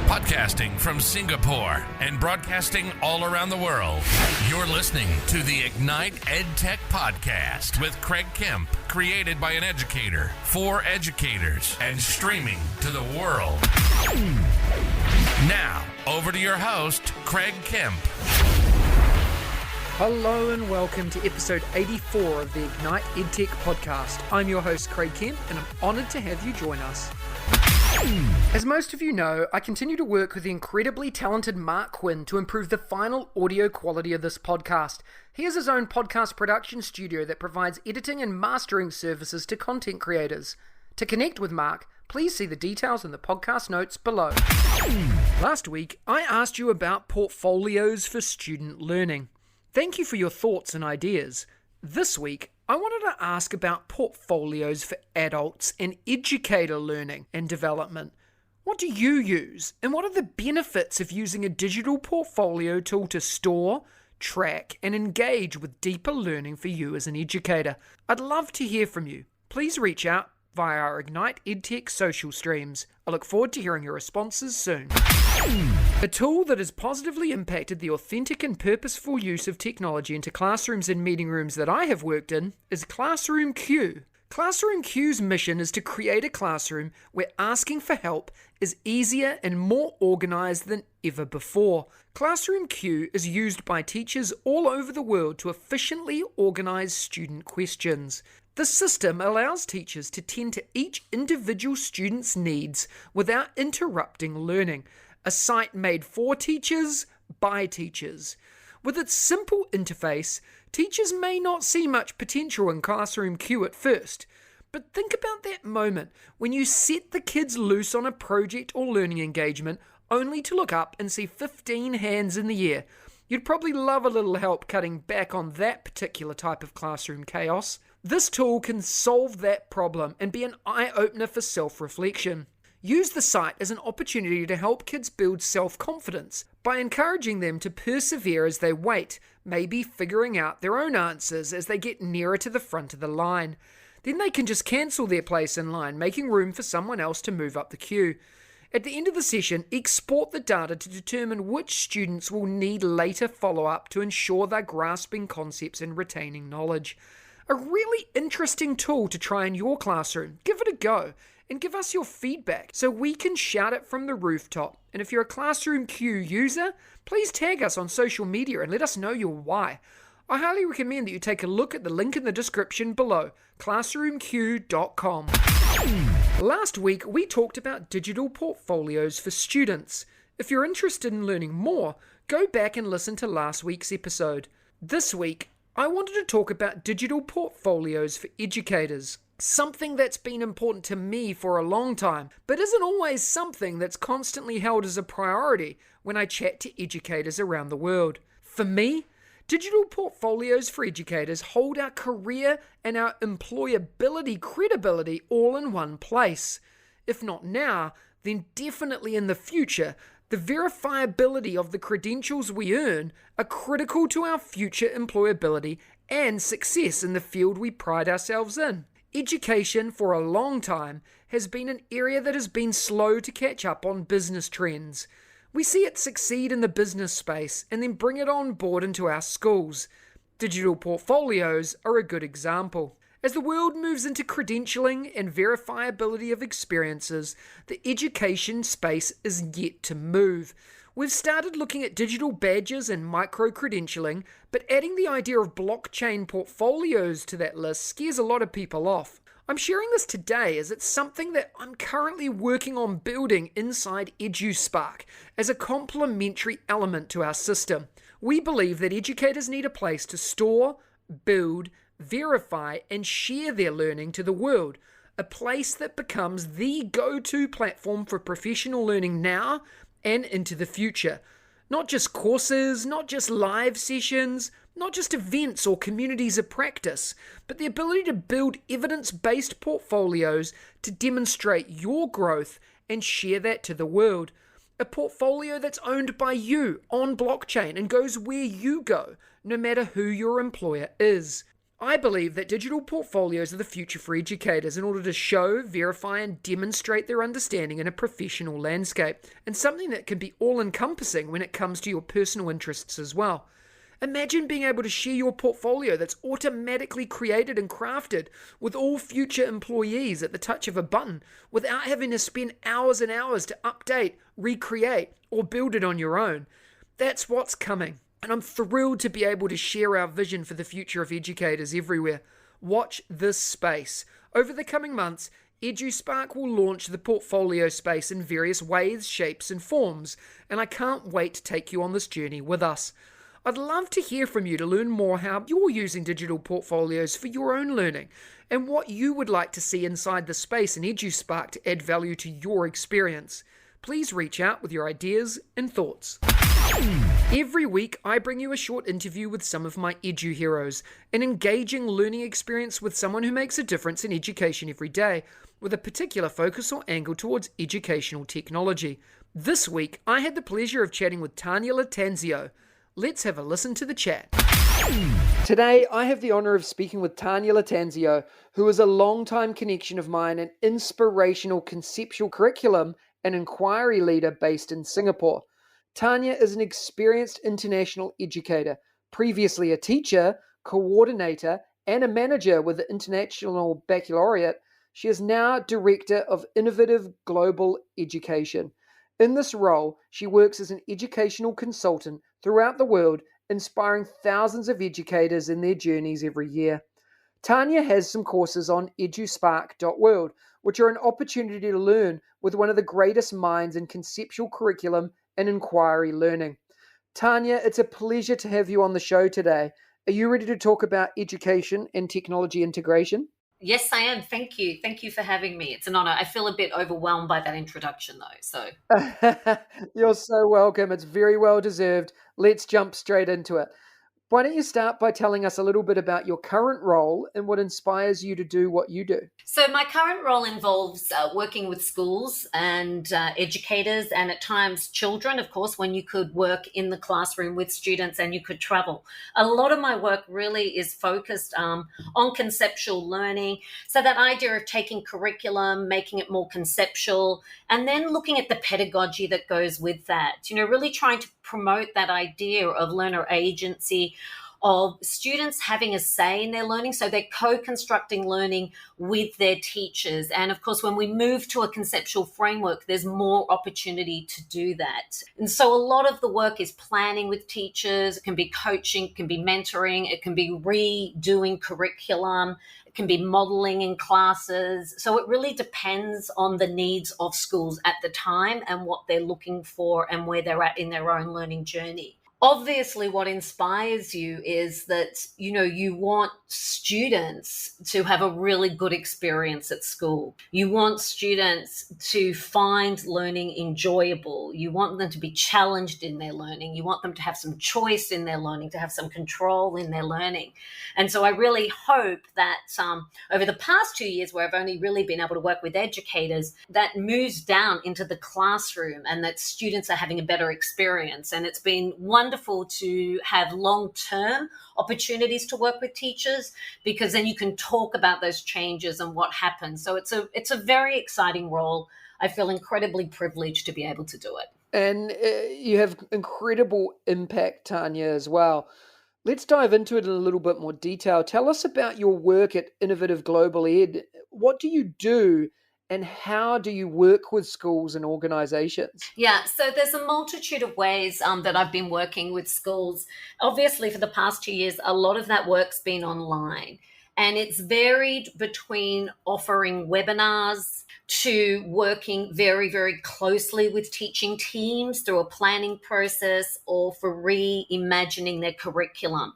Podcasting from Singapore and broadcasting all around the world. You're listening to the Ignite EdTech Podcast with Craig Kemp, created by an educator for educators and streaming to the world. Now, over to your host, Craig Kemp. Hello and welcome to episode 84 of the Ignite EdTech Podcast. I'm your host, Craig Kemp, and I'm honored to have you join us. As most of you know, I continue to work with the incredibly talented Mark Quinn to improve the final audio quality of this podcast. He has his own podcast production studio that provides editing and mastering services to content creators. To connect with Mark, please see the details in the podcast notes below. Last week, I asked you about portfolios for student learning. Thank you for your thoughts and ideas. This week, I wanted to ask about portfolios for adults and educator learning and development. What do you use, and what are the benefits of using a digital portfolio tool to store, track, and engage with deeper learning for you as an educator? I'd love to hear from you. Please reach out via our Ignite EdTech social streams. I look forward to hearing your responses soon. A tool that has positively impacted the authentic and purposeful use of technology into classrooms and meeting rooms that I have worked in is ClassroomQ. ClassroomQ's mission is to create a classroom where asking for help is easier and more organized than ever before. ClassroomQ is used by teachers all over the world to efficiently organize student questions. The system allows teachers to tend to each individual student's needs without interrupting learning. A site made for teachers, by teachers. With its simple interface, teachers may not see much potential in ClassroomQ at first, but think about that moment when you set the kids loose on a project or learning engagement only to look up and see 15 hands in the air. You'd probably love a little help cutting back on that particular type of classroom chaos. This tool can solve that problem and be an eye-opener for self-reflection. Use the site as an opportunity to help kids build self-confidence by encouraging them to persevere as they wait, maybe figuring out their own answers as they get nearer to the front of the line. Then they can just cancel their place in line, making room for someone else to move up the queue. At the end of the session, export the data to determine which students will need later follow-up to ensure they're grasping concepts and retaining knowledge. A really interesting tool to try in your classroom. Give it a go and give us your feedback so we can shout it from the rooftop. And if you're a ClassroomQ user, please tag us on social media and let us know your why. I highly recommend that you take a look at the link in the description below, classroomq.com. Last week, we talked about digital portfolios for students. If you're interested in learning more, go back and listen to last week's episode. This week, I wanted to talk about digital portfolios for educators. Something that's been important to me for a long time, but isn't always something that's constantly held as a priority when I chat to educators around the world. For me, digital portfolios for educators hold our career and our employability credibility all in one place. If not now, then definitely in the future. The verifiability of the credentials we earn are critical to our future employability and success in the field we pride ourselves in. Education for a long time has been an area that has been slow to catch up on business trends. We see it succeed in the business space and then bring it on board into our schools. Digital portfolios are a good example. As the world moves into credentialing and verifiability of experiences, the education space is yet to move. We've started looking at digital badges and micro-credentialing, but adding the idea of blockchain portfolios to that list scares a lot of people off. I'm sharing this today as it's something that I'm currently working on building inside eduspark as a complementary element to our system. We believe that educators need a place to store, build, verify, and share their learning to the world, a place that becomes the go-to platform for professional learning now and into the future. Not just courses, not just live sessions, not just events or communities of practice, but the ability to build evidence-based portfolios to demonstrate your growth and share that to the world. A portfolio that's owned by you on blockchain and goes where you go, no matter who your employer is. I believe that digital portfolios are the future for educators in order to show, verify, and demonstrate their understanding in a professional landscape, and something that can be all-encompassing when it comes to your personal interests as well. Imagine being able to share your portfolio that's automatically created and crafted with all future employees at the touch of a button without having to spend hours and hours to update, recreate, or build it on your own. That's what's coming, and I'm thrilled to be able to share our vision for the future of educators everywhere. Watch this space. Over the coming months, EduSpark will launch the portfolio space in various ways, shapes, and forms, and I can't wait to take you on this journey with us. I'd love to hear from you to learn more how you're using digital portfolios for your own learning and what you would like to see inside the space in EduSpark to add value to your experience. Please reach out with your ideas and thoughts. Every week, I bring you a short interview with some of my edu heroes, an engaging learning experience with someone who makes a difference in education every day, with a particular focus or angle towards educational technology. This week, I had the pleasure of chatting with Tania Lattanzio. Let's have a listen to the chat. Today, I have the honor of speaking with Tania Lattanzio, who is a long-time connection of mine and inspirational conceptual curriculum and inquiry leader based in Singapore. Tanya is an experienced international educator, previously a teacher, coordinator, and a manager with the International Baccalaureate. She is now Director of Innovative Global Education. In this role, she works as an educational consultant throughout the world, inspiring thousands of educators in their journeys every year. Tanya has some courses on eduspark.world, which are an opportunity to learn with one of the greatest minds in conceptual curriculum and inquiry learning. Tanya, it's a pleasure to have you on the show today. Are you ready to talk about education and technology integration? Yes, I am. Thank you. Thank you for having me. It's an honor. I feel a bit overwhelmed by that introduction, though. So You're so welcome. It's very well deserved. Let's jump straight into it. Why don't you start by telling us a little bit about your current role and what inspires you to do what you do? So my current role involves working with schools and educators and at times children, of course, when you could work in the classroom with students and you could travel. A lot of my work really is focused on conceptual learning. So that idea of taking curriculum, making it more conceptual, and then looking at the pedagogy that goes with that, really trying to promote that idea of learner agency, of students having a say in their learning. So they're co-constructing learning with their teachers. And of course, when we move to a conceptual framework, there's more opportunity to do that. And so a lot of the work is planning with teachers. It can be coaching, it can be mentoring, it can be redoing curriculum, it can be modeling in classes. So it really depends on the needs of schools at the time and what they're looking for and where they're at in their own learning journey. Obviously, what inspires you is that, you want students to have a really good experience at school. You want students to find learning enjoyable. You want them to be challenged in their learning. You want them to have some choice in their learning, to have some control in their learning. And so I really hope that over the past 2 years, where I've only really been able to work with educators, that moves down into the classroom and that students are having a better experience. And it's been wonderful to have long-term opportunities to work with teachers, because then you can talk about those changes and what happens. So it's a very exciting role. I feel incredibly privileged to be able to do it. And you have incredible impact, Tanya, as well. Let's dive into it in a little bit more detail. Tell us about your work at Innovative Global Ed. What do you do and how do you work with schools and organizations? Yeah, so there's a multitude of ways that I've been working with schools. Obviously, for the past 2 years, a lot of that work's been online. And it's varied between offering webinars to working very, very closely with teaching teams through a planning process or for reimagining their curriculum.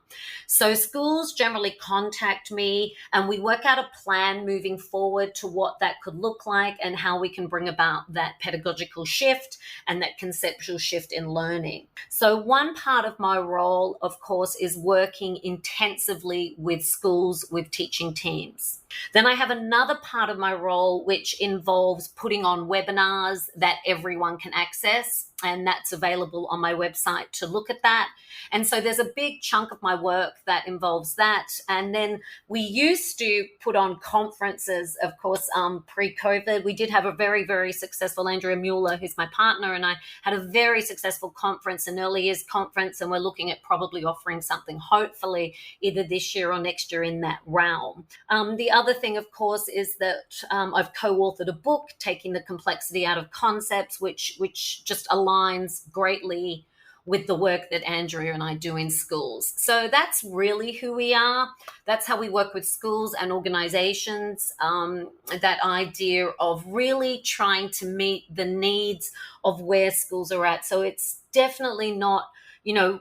So schools generally contact me and we work out a plan moving forward to what that could look like and how we can bring about that pedagogical shift and that conceptual shift in learning. So one part of my role, of course, is working intensively with schools, with teaching teams. Then I have another part of my role which involves putting on webinars that everyone can access, and that's available on my website to look at that. And so there's a big chunk of my work that involves that. And then we used to put on conferences, of course, pre-COVID. We did have a very, very successful, Andrea Mueller, who's my partner, and I had a very successful conference, an early years conference, and we're looking at probably offering something, hopefully, either this year or next year in that realm. The other thing, of course, is that I've co-authored a book, Taking the Complexity Out of Concepts, which just aligns greatly with the work that Andrea and I do in schools. So that's really who we are. That's how we work with schools and organizations, that idea of really trying to meet the needs of where schools are at. So it's definitely not,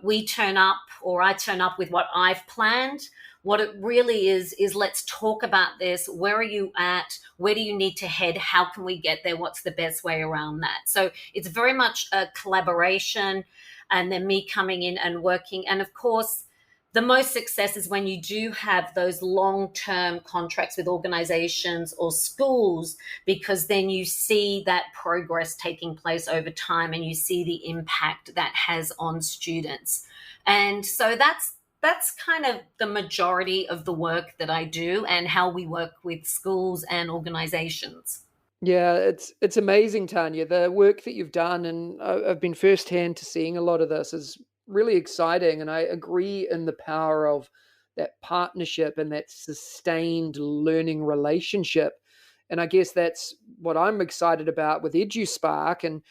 we turn up or I turn up with what I've planned. What it really is let's talk about this. Where are you at? Where do you need to head? How can we get there? What's the best way around that? So it's very much a collaboration, and then me coming in and working. And of course, the most success is when you do have those long-term contracts with organizations or schools, because then you see that progress taking place over time and you see the impact that has on students. And so that's kind of the majority of the work that I do and how we work with schools and organizations. Yeah, it's amazing, Tanya, the work that you've done, and I've been firsthand to seeing a lot of this is really exciting. And I agree in the power of that partnership and that sustained learning relationship. And I guess that's what I'm excited about with EduSpark, and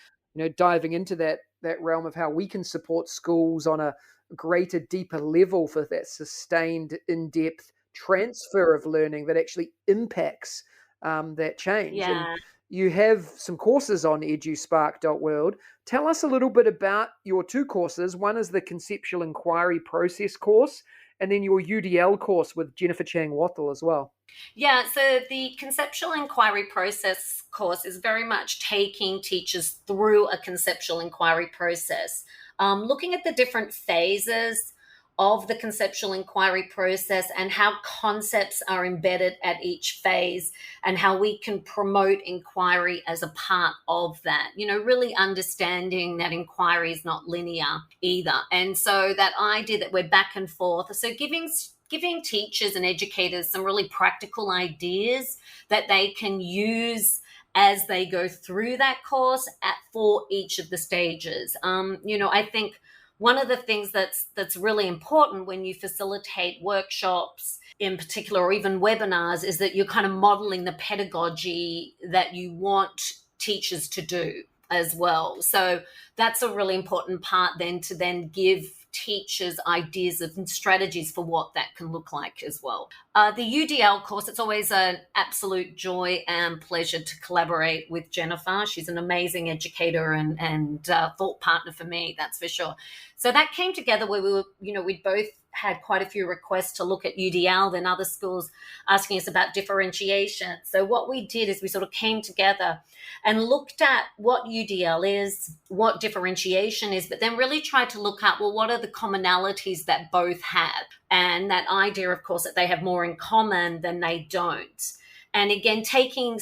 diving into that realm of how we can support schools on a greater, deeper level for that sustained, in-depth transfer of learning that actually impacts that change. Yeah. And you have some courses on eduspark.world. Tell us a little bit about your two courses. One is the Conceptual Inquiry Process course, and then your UDL course with Jennifer Chang-Wattle as well. Yeah, so the Conceptual Inquiry Process course is very much taking teachers through a conceptual inquiry process, looking at the different phases of the conceptual inquiry process and how concepts are embedded at each phase and how we can promote inquiry as a part of that, really understanding that inquiry is not linear either. And so that idea that we're back and forth, so giving teachers and educators some really practical ideas that they can use as they go through that course for each of the stages. I think one of the things that's really important when you facilitate workshops in particular, or even webinars, is that you're kind of modeling the pedagogy that you want teachers to do as well. So that's a really important part then, to then give teachers ideas and strategies for what that can look like as well. The UDL course, it's always an absolute joy and pleasure to collaborate with Jennifer. She's an amazing educator and thought partner for me, that's for sure. So that came together where we were, we both had quite a few requests to look at UDL, then other schools asking us about differentiation. So what we did is we sort of came together and looked at what UDL is, what differentiation is, but then really tried to look at, well, what are the commonalities that both have? And that idea, of course, that they have more in common than they don't. And again, taking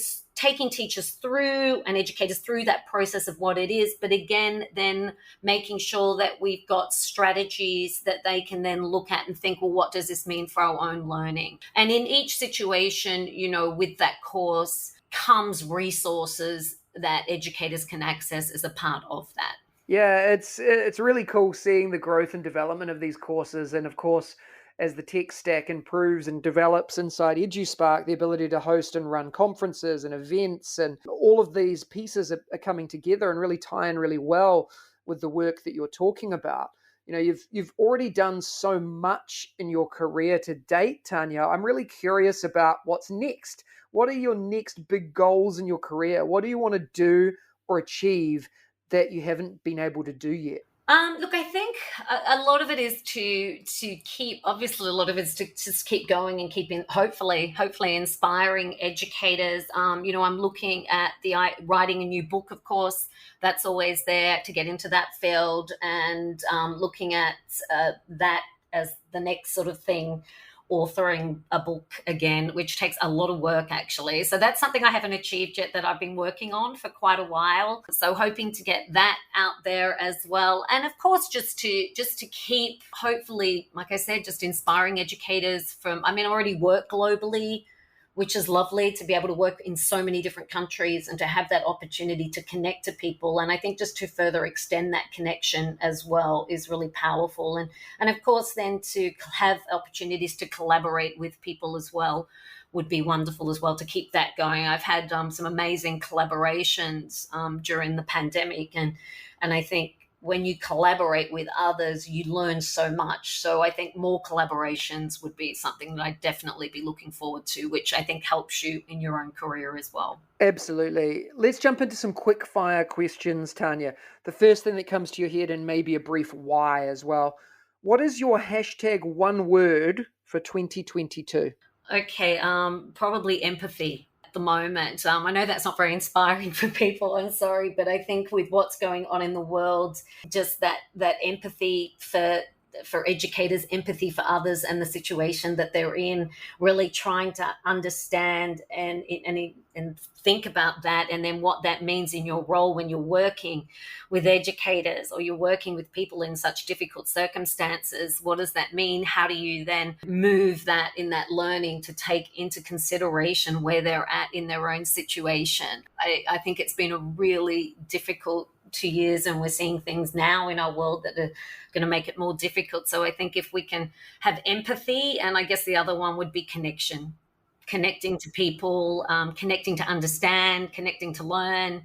teachers through and educators through that process of what it is, but again, then making sure that we've got strategies that they can then look at and think, well, what does this mean for our own learning? And in each situation, with that course comes resources that educators can access as a part of that. Yeah, it's really cool seeing the growth and development of these courses. And of course, as the tech stack improves and develops inside EduSpark, the ability to host and run conferences and events, and all of these pieces are coming together and really tie in really well with the work that you're talking about. You've already done so much in your career to date, Tanya. I'm really curious about what's next. What are your next big goals in your career? What do you want to do or achieve that you haven't been able to do yet? Look, I think a lot of it is to keep, obviously a lot of it is to just keep going and keeping, hopefully inspiring educators. I'm looking at writing a new book, of course, that's always there to get into that field, and looking at that as the next sort of thing authoring a book again, which takes a lot of work actually. So that's something I haven't achieved yet that I've been working on for quite a while. So hoping to get that out there as well. And of course, just to keep, hopefully, like I said, just inspiring educators from, I already work globally, which is lovely to be able to work in so many different countries and to have that opportunity to connect to people. And I think just to further extend that connection as well is really powerful. And of course, then to have opportunities to collaborate with people as well would be wonderful as well, to keep that going. I've had some amazing collaborations during the pandemic. And I think when you collaborate with others, you learn so much. So I think more collaborations would be something that I'd definitely be looking forward to, which I think helps you in your own career as well. Absolutely. Let's jump into some quick fire questions, Tanya. The first thing that comes to your head, and maybe a brief why as well. What is your hashtag one word for 2022? Okay, probably empathy. The moment. I know that's not very inspiring for people, I'm sorry, but I think with what's going on in the world, just that empathy for educators, empathy for others and the situation that they're in, really trying to understand and think about that, and then what that means in your role when you're working with educators or you're working with people in such difficult circumstances. What does that mean? How do you then move that in that learning to take into consideration where they're at in their own situation? I think it's been a really difficult 2 years, and we're seeing things now in our world that are going to make it more difficult. So I think if we can have empathy, and I guess the other one would be connecting to people, connecting to understand, connecting to learn,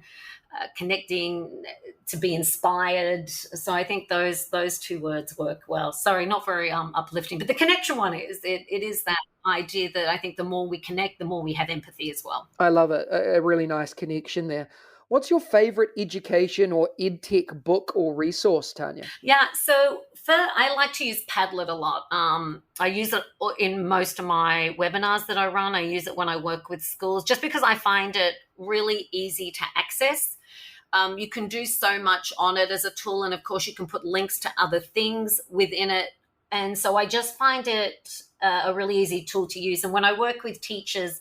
connecting to be inspired. So I think those two words work well. Sorry, not very uplifting, but the connection one is, it is that idea that I think the more we connect, the more we have empathy as well. I love it. A really nice connection there. What's your favorite education or edtech book or resource, Tanya? Yeah, so I like to use Padlet a lot. I use it in most of my webinars that I run. I use it when I work with schools, just because I find it really easy to access. You can do so much on it as a tool, and of course you can put links to other things within it. And so I just find it a really easy tool to use. And when I work with teachers,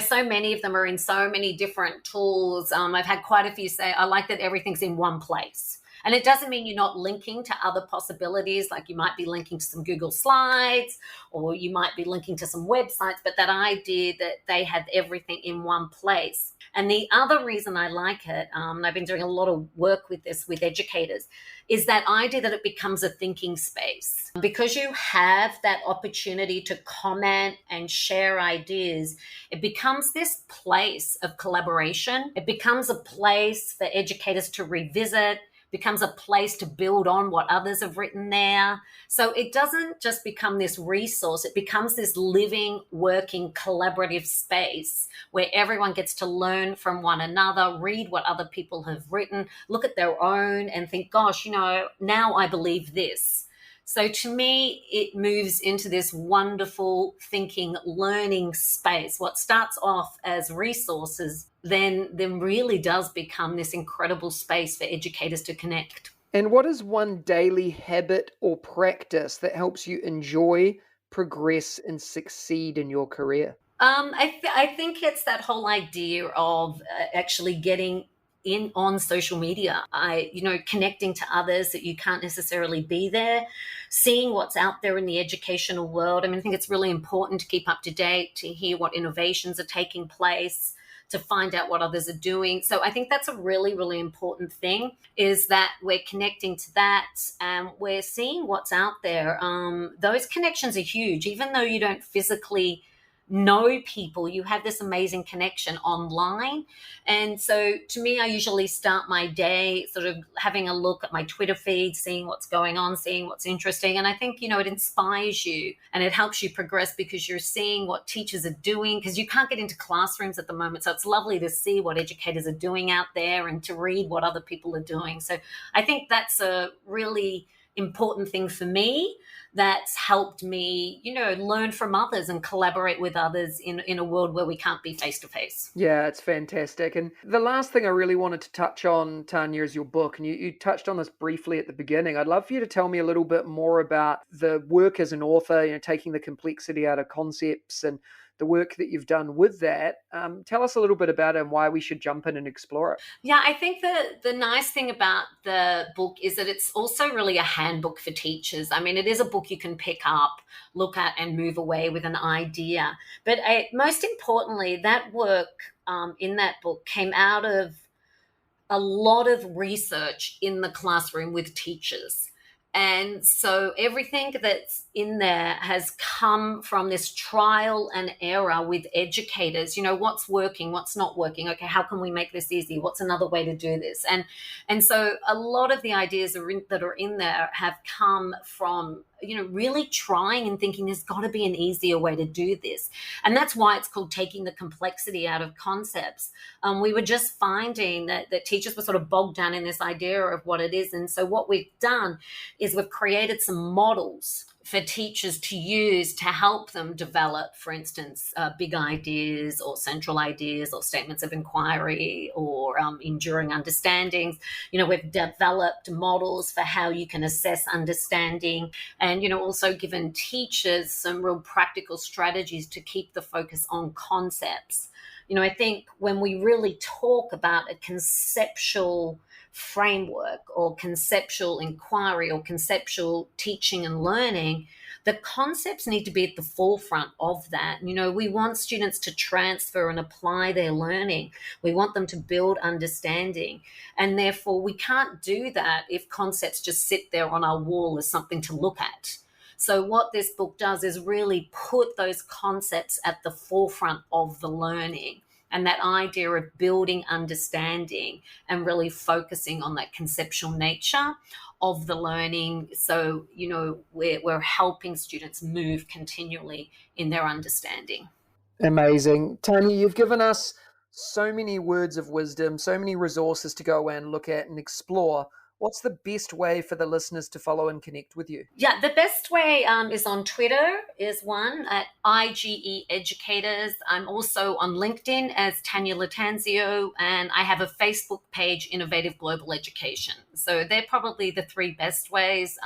so many of them are in so many different tools. I've had quite a few say, I like that everything's in one place. And it doesn't mean you're not linking to other possibilities, like you might be linking to some Google Slides, or you might be linking to some websites, but that idea that they have everything in one place. And the other reason I like it, and I've been doing a lot of work with this with educators, is that idea that it becomes a thinking space. Because you have that opportunity to comment and share ideas, it becomes this place of collaboration. It becomes a place for educators to revisit, becomes a place to build on what others have written there. So it doesn't just become this resource, it becomes this living, working, collaborative space where everyone gets to learn from one another, read what other people have written, look at their own and think, gosh, now I believe this. So to me, it moves into this wonderful thinking, learning space. What starts off as resources then really does become this incredible space for educators to connect. And what is one daily habit or practice that helps you enjoy, progress, and succeed in your career? I think it's that whole idea of actually getting in on social media, connecting to others that you can't necessarily be there, seeing what's out there in the educational world. I think it's really important to keep up to date, to hear what innovations are taking place, to find out what others are doing. So I think that's a really, really important thing, is that we're connecting to that and we're seeing what's out there. Those connections are huge. Even though you don't physically know people, you have this amazing connection online. And so to me, I usually start my day sort of having a look at my Twitter feed, seeing what's going on, seeing what's interesting. And I think, it inspires you and it helps you progress because you're seeing what teachers are doing, because you can't get into classrooms at the moment. So it's lovely to see what educators are doing out there and to read what other people are doing. So I think that's a really important thing for me that's helped me, learn from others and collaborate with others in a world where we can't be face to face. Yeah, it's fantastic. And the last thing I really wanted to touch on, Tanya, is your book. And you touched on this briefly at the beginning. I'd love for you to tell me a little bit more about the work as an author, taking the complexity out of concepts and the work that you've done with that. Tell us a little bit about it and why we should jump in and explore it. Yeah, I think the nice thing about the book is that it's also really a handbook for teachers. I mean, it is a book you can pick up, look at, and move away with an idea. But most importantly, that work in that book came out of a lot of research in the classroom with teachers. And so everything that's in there has come from this trial and error with educators. What's working, what's not working. Okay, how can we make this easy? What's another way to do this? And so a lot of the ideas that are in there have come from, really trying and thinking there's got to be an easier way to do this. And that's why it's called Taking the Complexity Out of Concepts. We were just finding that teachers were sort of bogged down in this idea of what it is. And so what we've done is we've created some models for teachers to use to help them develop, for instance, big ideas or central ideas or statements of inquiry or enduring understandings. We've developed models for how you can assess understanding and, also given teachers some real practical strategies to keep the focus on concepts. I think when we really talk about a conceptual framework or conceptual inquiry or conceptual teaching and learning, the concepts need to be at the forefront of that. We want students to transfer and apply their learning. We want them to build understanding. And therefore, we can't do that if concepts just sit there on our wall as something to look at. So what this book does is really put those concepts at the forefront of the learning. And that idea of building understanding and really focusing on that conceptual nature of the learning. So, we're helping students move continually in their understanding. Amazing. Tanya, you've given us so many words of wisdom, so many resources to go and look at and explore. What's the best way for the listeners to follow and connect with you? Yeah, the best way is on Twitter is one at IGE Educators. I'm also on LinkedIn as Tanya Latanzio, and I have a Facebook page, Innovative Global Education. So they're probably the three best ways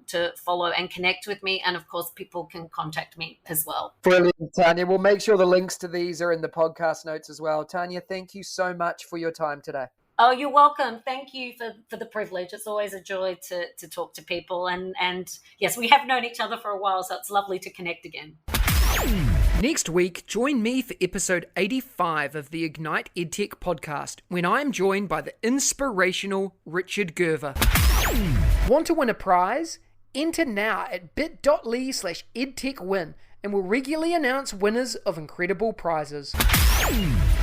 to follow and connect with me. And of course, people can contact me as well. Brilliant, Tanya. We'll make sure the links to these are in the podcast notes as well. Tanya, thank you so much for your time today. Oh, you're welcome. Thank you for the privilege. It's always a joy to talk to people. And yes, we have known each other for a while, so it's lovely to connect again. Next week, join me for episode 85 of the Ignite EdTech Podcast, when I'm joined by the inspirational Richard Gerver. Want to win a prize? Enter now at bit.ly/edtechwin, and we'll regularly announce winners of incredible prizes.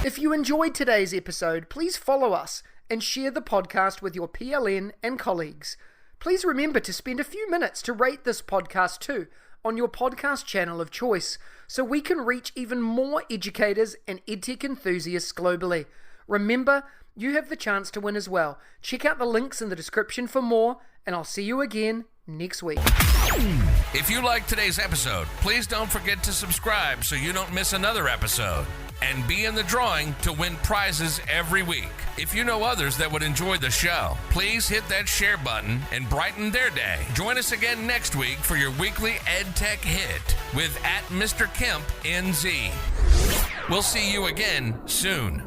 If you enjoyed today's episode, please follow us and share the podcast with your PLN and colleagues. Please remember to spend a few minutes to rate this podcast too on your podcast channel of choice, so we can reach even more educators and edtech enthusiasts globally. Remember, you have the chance to win as well. Check out the links in the description for more, and I'll see you again next week. If you liked today's episode, please don't forget to subscribe so you don't miss another episode. And be in the drawing to win prizes every week. If you know others that would enjoy the show, please hit that share button and brighten their day. Join us again next week for your weekly EdTech hit with @Mr. Kemp NZ. We'll see you again soon.